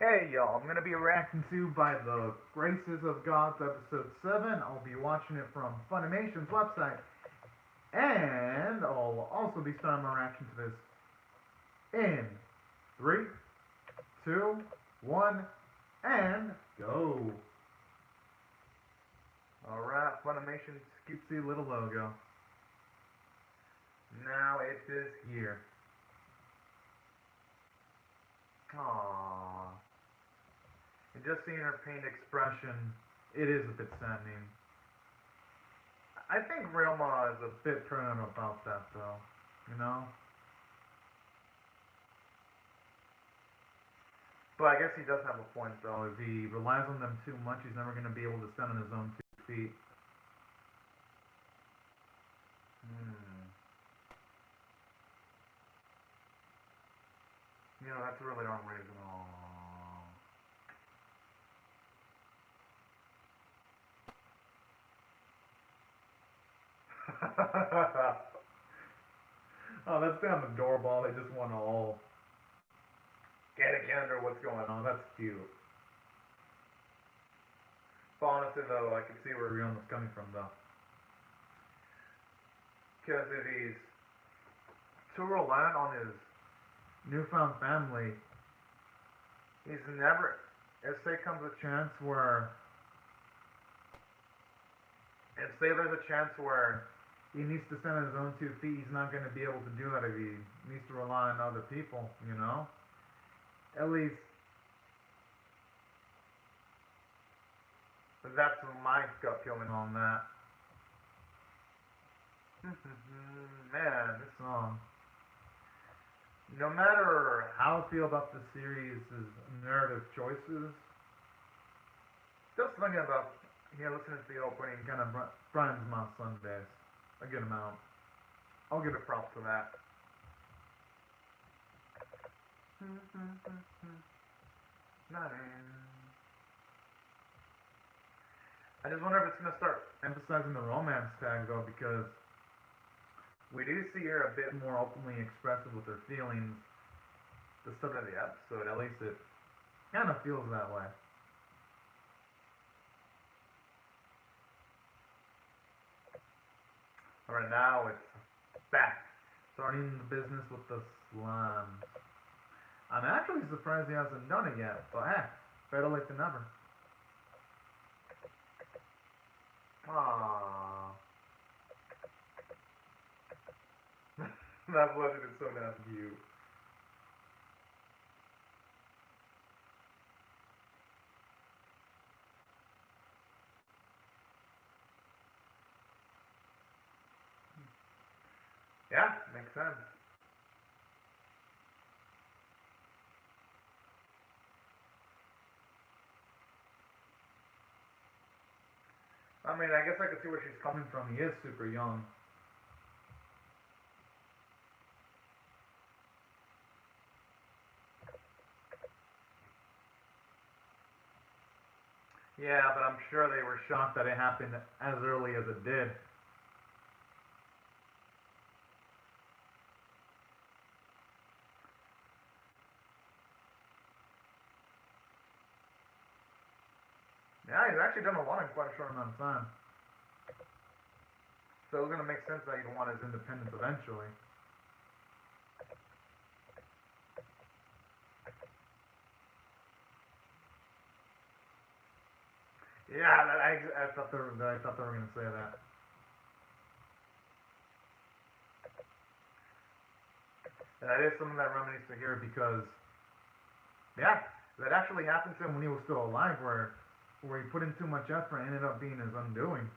Hey y'all, I'm gonna be reacting to By the Graces of Gods episode 7. I'll be watching it from Funimation's website. And I'll also be starting my reaction to this in 3, 2, 1, and go. Alright, Funimation's cutesy little logo. Now it is here. Aww. And just seeing her pained expression, it is a bit saddening. I think Realma is a bit turned on about that, though. You know? But I guess he does have a point, though. If he relies on them too much, he's never going to be able to stand on his own 2 feet. You know, that's a really wrong reason. Oh, that's damn adorable. They just want to all get a gander what's going on. That's cute. But honestly, though, I can see where Rioma's coming from, though. Because if he's too reliant on his newfound family, he's never. If say comes a chance where, if say there's a chance where he needs to stand on his own 2 feet, he's not going to be able to do that if he needs to rely on other people, you know? At least, that's my gut feeling on that. Man, this song. No matter how I feel about the series' narrative choices, just thinking about listening to the opening kind of brightens my Sundays a good amount. I'll give it props for that. I just wonder if it's going to start emphasizing the romance tag, though, because we do see her a bit more openly expressive with her feelings the start of the episode. At least it kind of feels that way. Alright, now it's back. Starting the business with the slime. I'm actually surprised he hasn't done it yet, but heck, better late than never. Aww. That blushing is so damn cute. Yeah, makes sense. I mean, I guess I could see where she's coming from. He is super young. Yeah, but I'm sure they were shocked that it happened as early as it did. Yeah, he's actually done a lot in quite a short amount of time. So it's going to make sense that he'd want his independence eventually. Yeah, I thought they were going to say that. And that is something that Rama needs to hear because, yeah, that actually happened to him when he was still alive, where he put in too much effort and ended up being his undoing.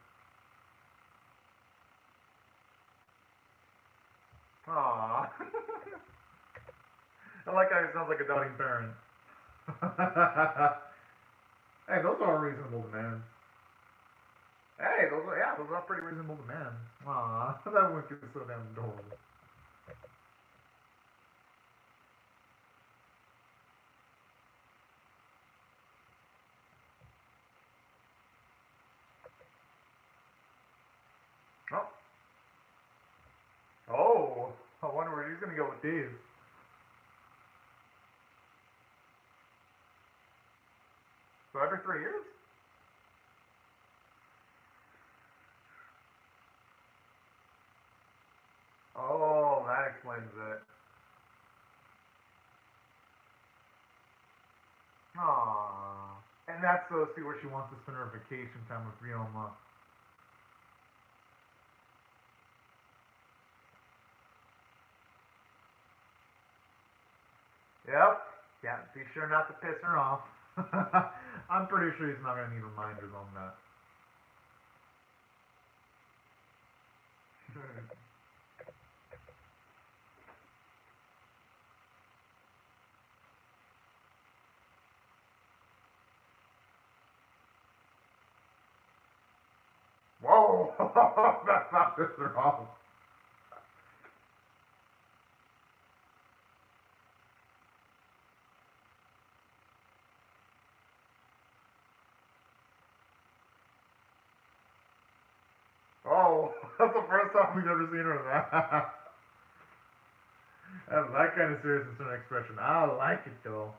Aww. I like how he sounds like a doubting parent. Hey, those are reasonable demands. Hey, those are pretty reasonable demands. Aww, that one is so damn adorable. Oh. Oh. I wonder where he's gonna go with these. So every 3 years? Oh, that explains it. Aww. And that's so see where she wants to spend her vacation time with Ryoma. Yep. Yeah, be sure not to piss her off. I'm pretty sure he's not gonna need reminders on that. Whoa! That's not piss her off. Oh, that's the first time we've ever seen her that. That kind of serious and expression. I like it though.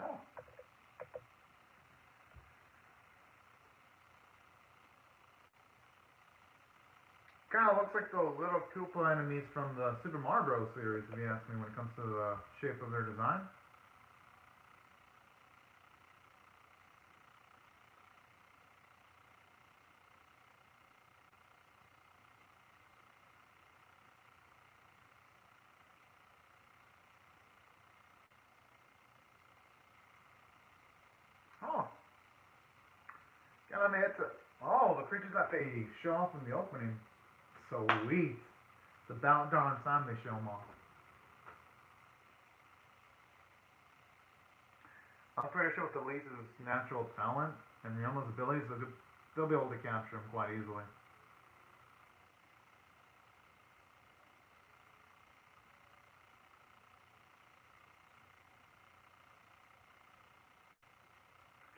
Oh. Kind of looks like those little Koopa enemies from the Super Mario Bros. Series, if you ask me, when it comes to the shape of their design. Oh, gotta admit, oh, the creatures that they show off in the opening, sweet. It's about darn time they show them off. I'm pretty sure with Elise's natural talent and Ryoma's abilities, they'll be able to capture him quite easily.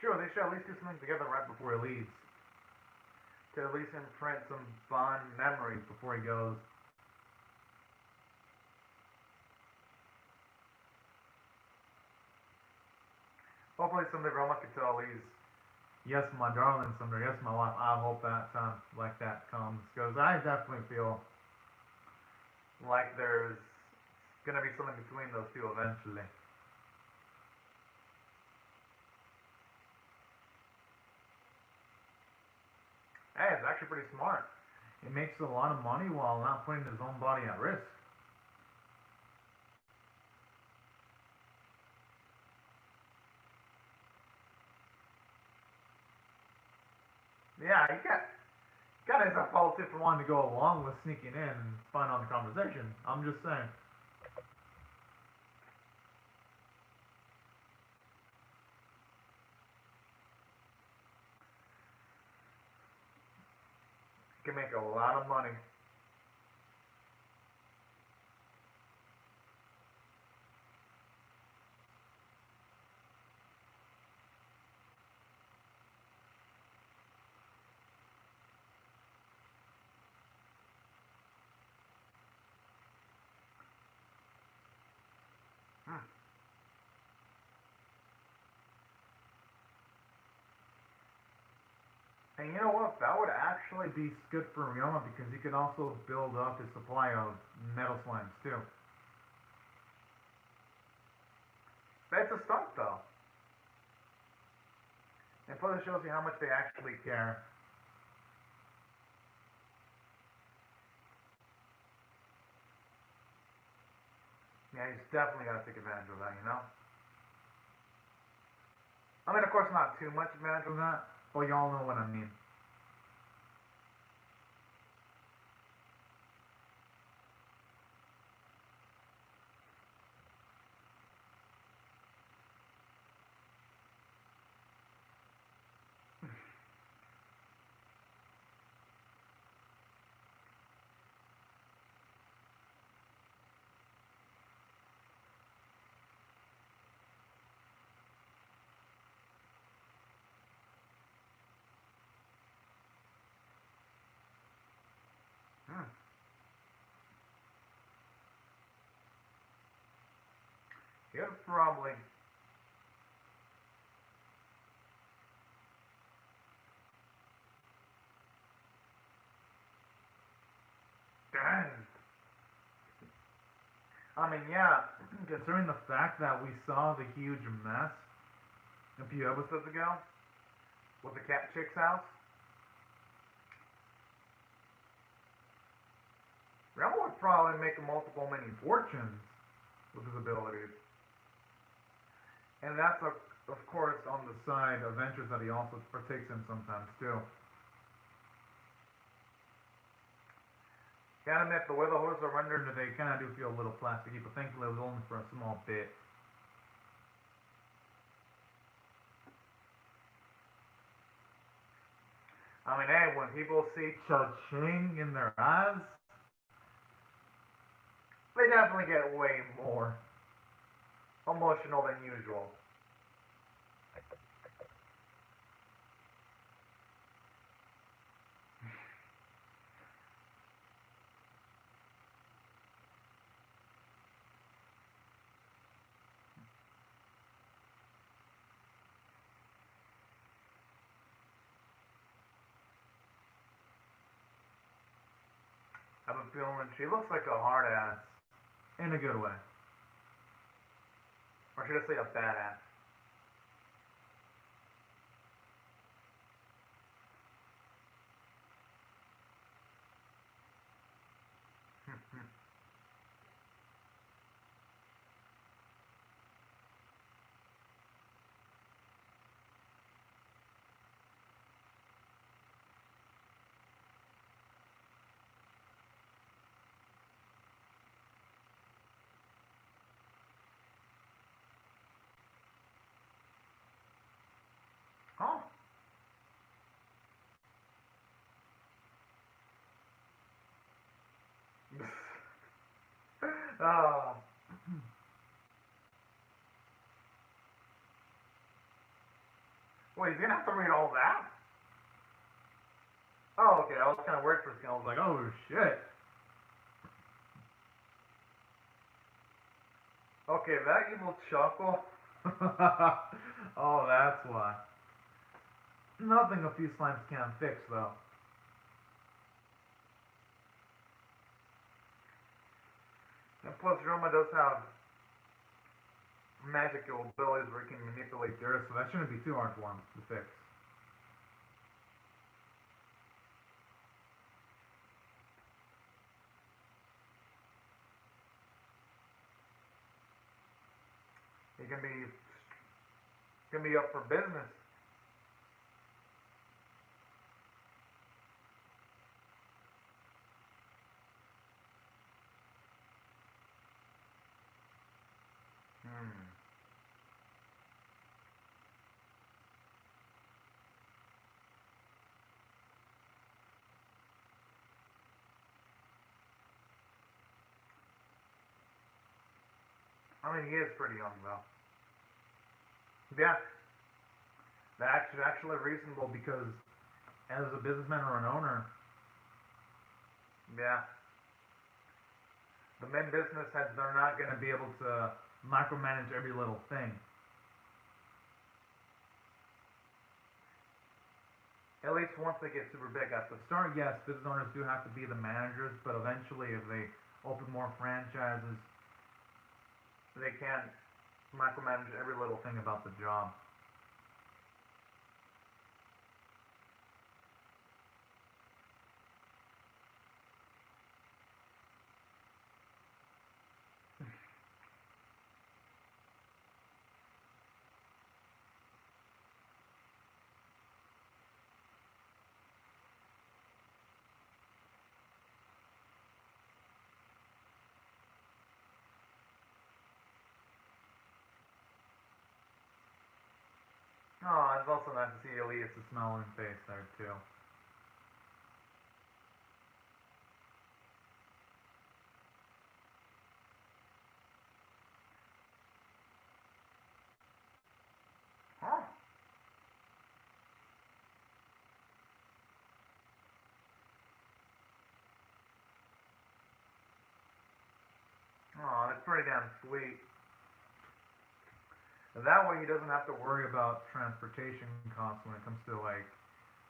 Sure, they should at least do something together right before he leaves. To at least imprint some fond memories before he goes. Hopefully someday Roma can tell Elise, yes, my darling, someday, yes, my wife. I hope that time like that comes. Because I definitely feel like there's gonna be something between those two eventually. Hey, it's actually pretty smart. It makes a lot of money while not putting his own body at risk. Yeah, you got as a fault for wanting to go along with sneaking in and spying on the conversation. I'm just saying. You can make a lot of money. Hmm. And you know what? That would actually be good for Ryoma because he could also build up his supply of metal slimes too. That's a start though. And plus it shows you how much they actually care. Yeah, he's definitely got to take advantage of that, you know? I mean, of course, not too much advantage of that, but y'all know what I mean. You'd probably... Dang. I mean, yeah, considering the fact that we saw the huge mess a few episodes ago with the cat chick's house, Rebel would probably make multiple many fortunes with his abilities. And that's, of course, on the side of ventures that he also partakes in sometimes, too. Gotta admit, the way the horses are rendered, they kind of do feel a little plasticky, but thankfully it was only for a small bit. I mean, hey, when people see cha-ching in their eyes, they definitely get way more emotional than usual. I have a feeling she looks like a hard ass. In a good way. Or should I say a badass? Oh. Oh. Wait, he's gonna have to read all that? Oh, okay, I was kind of worried for a second. I was like, oh shit. Okay, that evil chuckle. Oh, that's why. Nothing a few slimes can't fix, though. And plus, Roma does have magical abilities where he can manipulate the earth, so that shouldn't be too hard for him to fix. He can be up for business. Hmm. I mean, he is pretty young, though. Yeah, that's actually reasonable because as a businessman or an owner, yeah, the main business heads, they're not going to be able to micromanage every little thing. At least once they get super big. At the start, yes, business owners do have to be the managers, but eventually, if they open more franchises, they can't micromanage every little thing about the job. Oh, it's also nice to see Elias' smiling face there, too. Huh. Oh, that's pretty damn sweet. That way he doesn't have to worry about transportation costs when it comes to like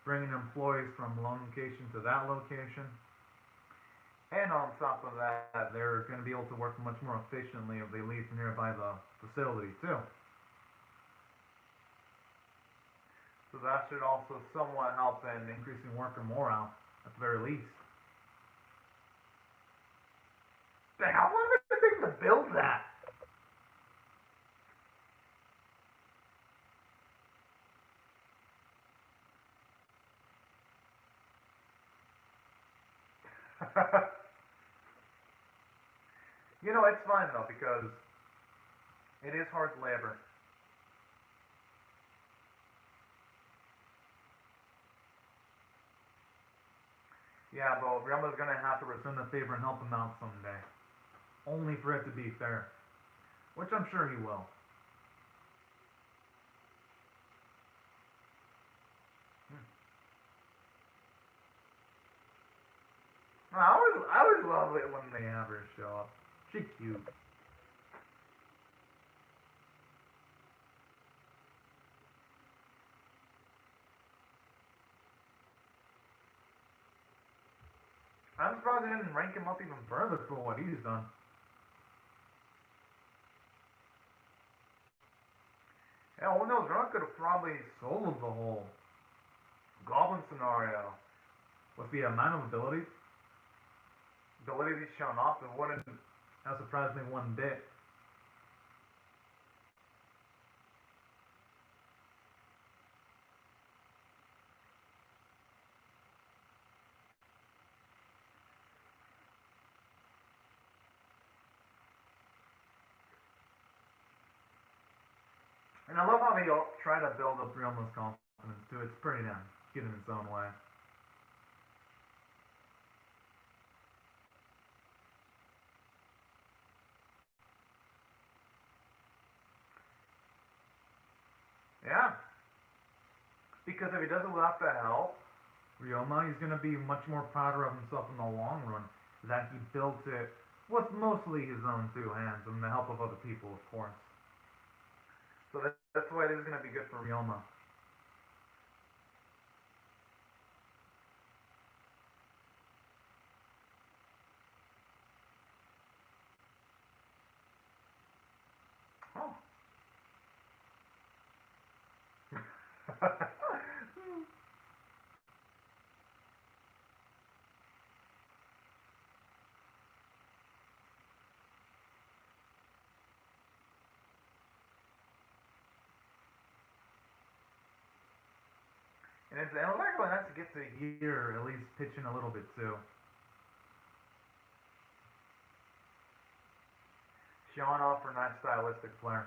bringing employees from one location to that location. And on top of that, they're going to be able to work much more efficiently if they leave nearby the facility too. So that should also somewhat help in increasing worker morale at the very least. Dang, how long did it take to build that? You know, it's fine though because it is hard labor. Yeah, but Ryama's gonna have to return the favor and help him out someday. Only for it to be fair. Which I'm sure he will. Hmm. I always love it when they have her show up. She's cute. I'm surprised they didn't rank him up even further for what he's done. Hell, who knows? Ron could have probably soloed the whole Goblin scenario with the amount of abilities he's shown off. It wouldn't have surprised me one bit. And I love how they try to build up Realmo's confidence too. It's pretty damn cute in its own way. Yeah, because if he does it without the help, Ryoma, he's gonna be much more prouder of himself in the long run that he built it with mostly his own two hands and the help of other people, of course. So that's why this is gonna be good for Ryoma. Oh. And I like when that's get to hear at least pitching a little bit too. Showing off for nice stylistic flair.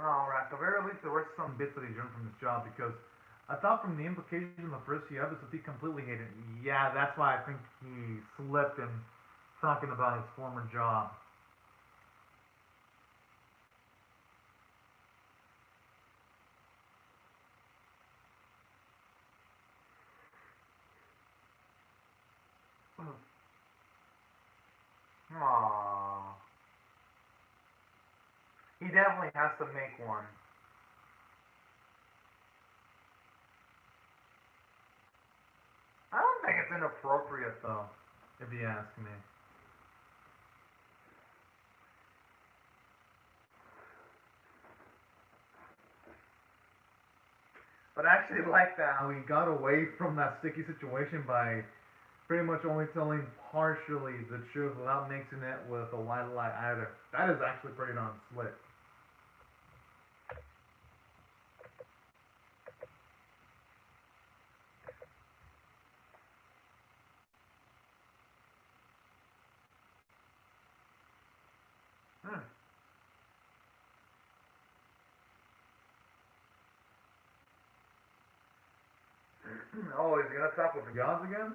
Oh, alright. At the very least, there were some bits that he learned from his job because I thought from the implications in the first few episodes he completely hated it. Yeah, that's why I think he slipped in talking about his former job. Aww. He definitely has to make one. I don't think it's inappropriate though, if you ask me. But I actually like that how he got away from that sticky situation by pretty much only telling partially the truth without mixing it with a white lie either. That is actually pretty darn slick. Hmm. Oh, is he gonna talk with the gods again?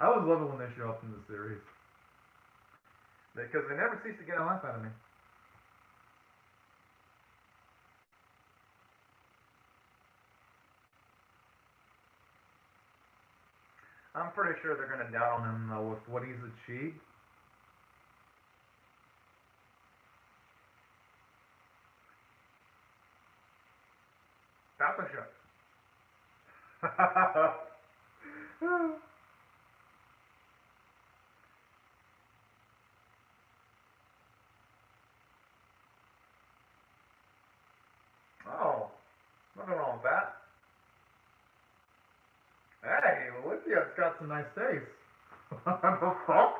I always love it when they show up in the series. Because they never cease to get a laugh out of me. I'm pretty sure they're gonna doubt on him though with what he's achieved. That's a shot. Oh, nothing wrong with that. Hey, Olivia's got some nice taste. What the fuck?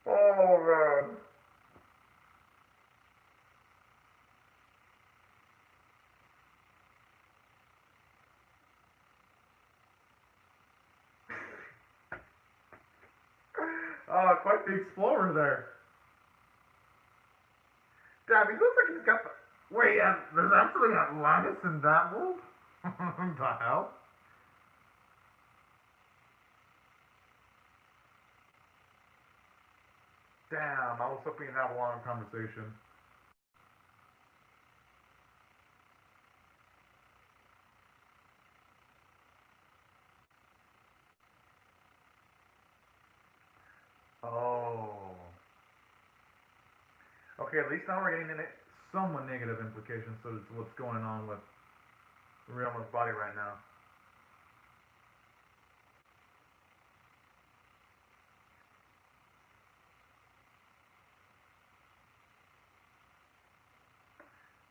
Oh man. Oh, quite the explorer there. Damn, he looks like he's got the... Wait, there's actually Atlantis in that world? What the hell? Damn, I was hoping to have a long conversation. Oh. Okay, at least now we're getting in it somewhat negative implications to what's going on with Ryoma's body right now.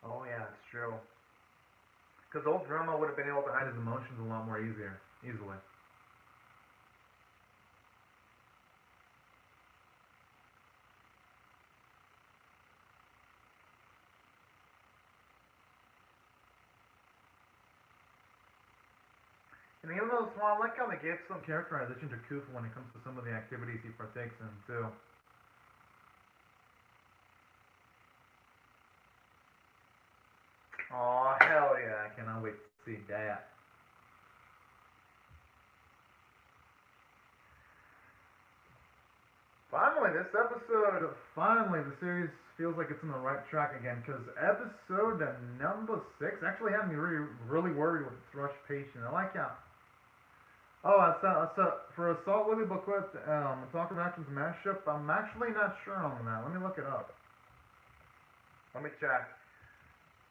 Oh yeah, it's true. Because old Ryoma would have been able to hide his emotions a lot more easily. And even though small, I like how they gave some characterization to Kufa when it comes to some of the activities he partakes in too. Oh hell yeah! I cannot wait to see that. Finally, this episode. Finally, the series feels like it's on the right track again. Because episode number 6 actually had me really worried with Thrush Patient. I like how. Oh, for Assault Willy Booklet, Talk of Actions mashup. I'm actually not sure on that. Let me look it up. Let me check.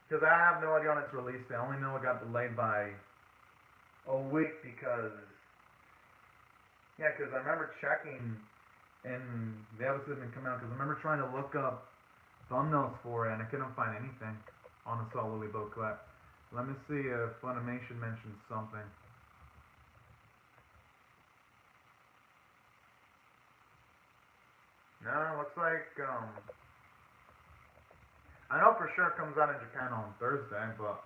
Because I have no idea on its release date. I only know it got delayed by a week because. Yeah, because I remember checking and the episode didn't come out. Because I remember trying to look up thumbnails for it and I couldn't find anything on Assault Willy Booklet. Let me see if Funimation mentions something. No, looks like, I know for sure it comes out in Japan on Thursday, but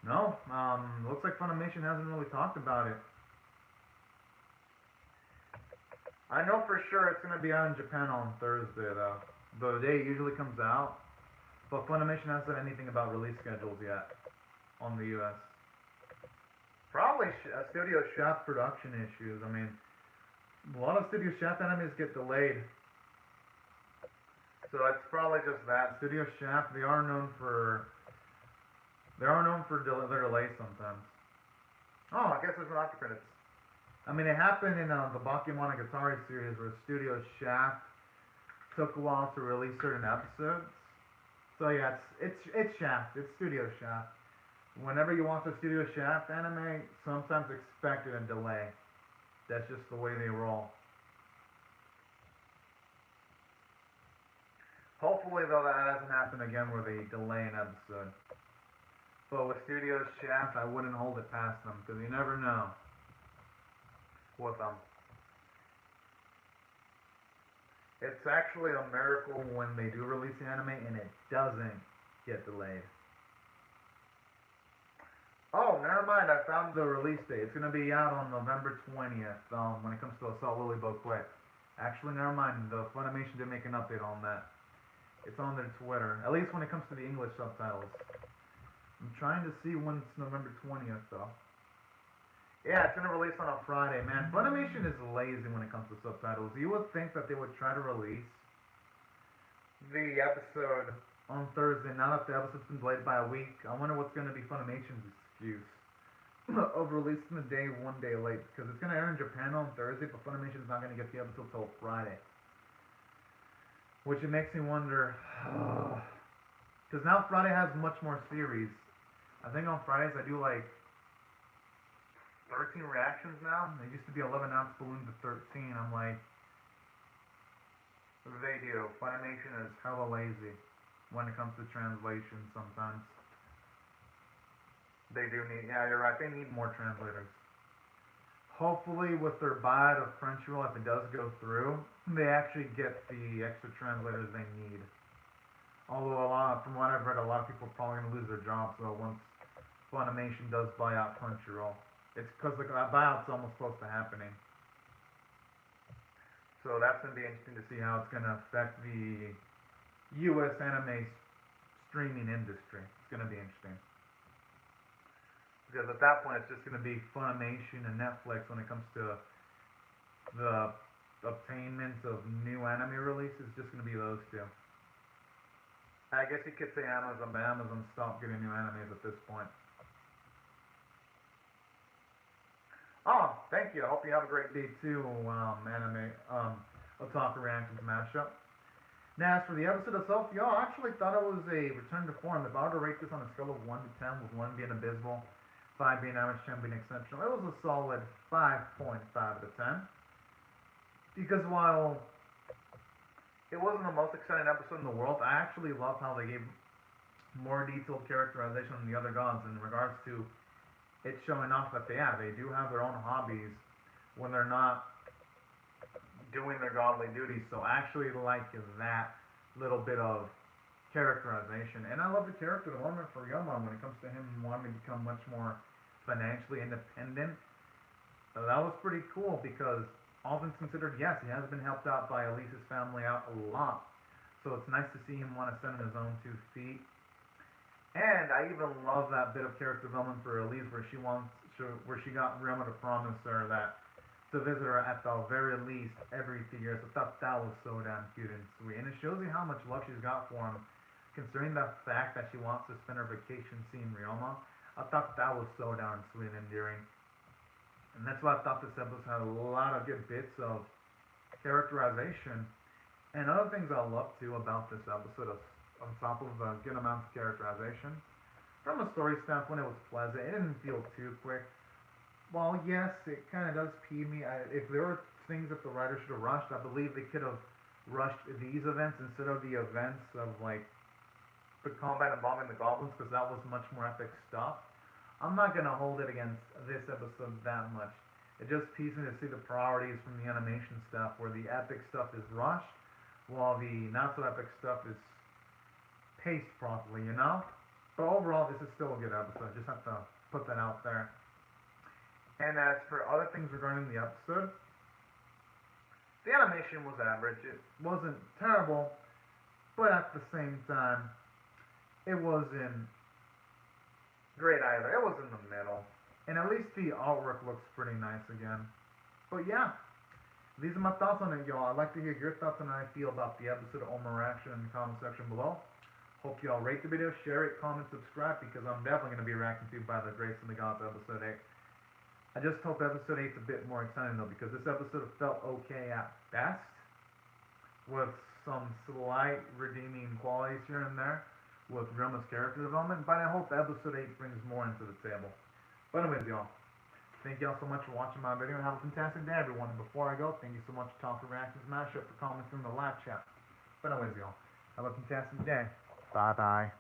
no, looks like Funimation hasn't really talked about it. I know for sure it's going to be out in Japan on Thursday, though. The day it usually comes out, but Funimation hasn't said anything about release schedules yet on the US. Probably Studio Shaft production issues. I mean, a lot of Studio Shaft animes get delayed. So it's probably just that. Studio Shaft, they are known for their delays sometimes. Oh, I guess there's no after credits. I mean, it happened in the Bakemonogatari series where Studio Shaft took a while to release certain episodes. So yeah, it's Shaft. It's Studio Shaft. Whenever you watch a Studio Shaft anime, sometimes expect a delay. That's just the way they roll. Hopefully, though, that doesn't happen again where they delay an episode. But with Studio Shaft, I wouldn't hold it past them, because you never know with them. It's actually a miracle when they do release the anime and it doesn't get delayed. Oh, never mind, I found the release date. It's going to be out on November 20th when it comes to Assault Willy Booklet. Actually, never mind, the Funimation did make an update on that. It's on their Twitter, at least when it comes to the English subtitles. I'm trying to see when it's November 20th, though. Yeah, it's gonna release on a Friday, man. Funimation is lazy when it comes to subtitles. You would think that they would try to release the episode on Thursday. Now that the episode's been delayed by a week, I wonder what's gonna be Funimation's excuse of releasing the day one day late, because it's gonna air in Japan on Thursday, but Funimation's not gonna get the episode till Friday. Which it makes me wonder, because now Friday has much more series. I think on Fridays I do like 13 reactions now. It used to be 11-ounce balloon to 13. I'm like, they do. Funimation is hella lazy when it comes to translation sometimes. They do need, yeah, you're right, they need more translators. Hopefully with their buyout of Crunchyroll, if it does go through, they actually get the extra translators they need. Although from what I've read, a lot of people are probably going to lose their jobs though once Funimation does buy out Crunchyroll. It's because the buyout's almost close to happening. So that's going to be interesting to see how it's going to affect the U.S. anime streaming industry. It's going to be interesting. Because at that point, it's just going to be Funimation and Netflix when it comes to the obtainment of new anime releases. It's just going to be those two. I guess you could say Amazon, but Amazon stopped getting new animes at this point. Oh, thank you. I hope you have a great day too, Otoko Reactions Mashup. Now, as for the episode itself, y'all, I actually thought it was a return to form. If I were to rate this on a scale of 1 to 10, with 1 being abysmal, 5 being average, 10 being exceptional, it was a solid 5.5 out of 10. Because while it wasn't the most exciting episode in the world, I actually love how they gave more detailed characterization than the other gods in regards to it's showing off that they do have their own hobbies when they're not doing their godly duties. So I actually like that little bit of characterization. And I love the character development for Yoma when it comes to him wanting to become much more financially independent. So that was pretty cool because all things considered, yes, he has been helped out by Elise's family out a lot. So it's nice to see him want to stand on his own 2 feet. And I even love that bit of character development for Elise where she got Ryoma to promise her that to visit her at the very least every few years. I thought that was so damn cute and sweet. And it shows you how much love she's got for him, considering the fact that she wants to spend her vacation seeing Ryoma. I thought that was so damn sweet and endearing. And that's why I thought this episode had a lot of good bits of characterization. And other things I love too about this episode, on top of the good amount of characterization, from a story standpoint, it was pleasant. It didn't feel too quick. While yes, it kind of does pee me. If there were things that the writer should have rushed, I believe they could have rushed these events instead of the events of like the combat involving the goblins, because that was much more epic stuff. I'm not gonna hold it against this episode that much. It just pees me to see the priorities from the animation stuff, where the epic stuff is rushed, while the not so epic stuff is paced properly, you know? But overall, this is still a good episode. Just have to put that out there. And as for other things regarding the episode, the animation was average. It wasn't terrible, but at the same time, it wasn't great either. It was in the middle. And at least the artwork looks pretty nice again. But yeah, these are my thoughts on it, y'all. I'd like to hear your thoughts on how you feel about the episode of Oma Reaction in the comment section below. Hope y'all rate the video, share it, comment, subscribe, because I'm definitely going to be reacting to By the Grace of the Gods episode 8. I just hope episode 8's a bit more exciting though, because this episode felt okay at best, with some slight redeeming qualities here and there, with Ryoma's character development, but I hope episode 8 brings more into the table. But anyways, y'all, thank y'all so much for watching my video, and have a fantastic day, everyone. And before I go, thank you so much to Talk Reactions Mashup for commenting in the live chat. But anyways, y'all, have a fantastic day. Bye-bye.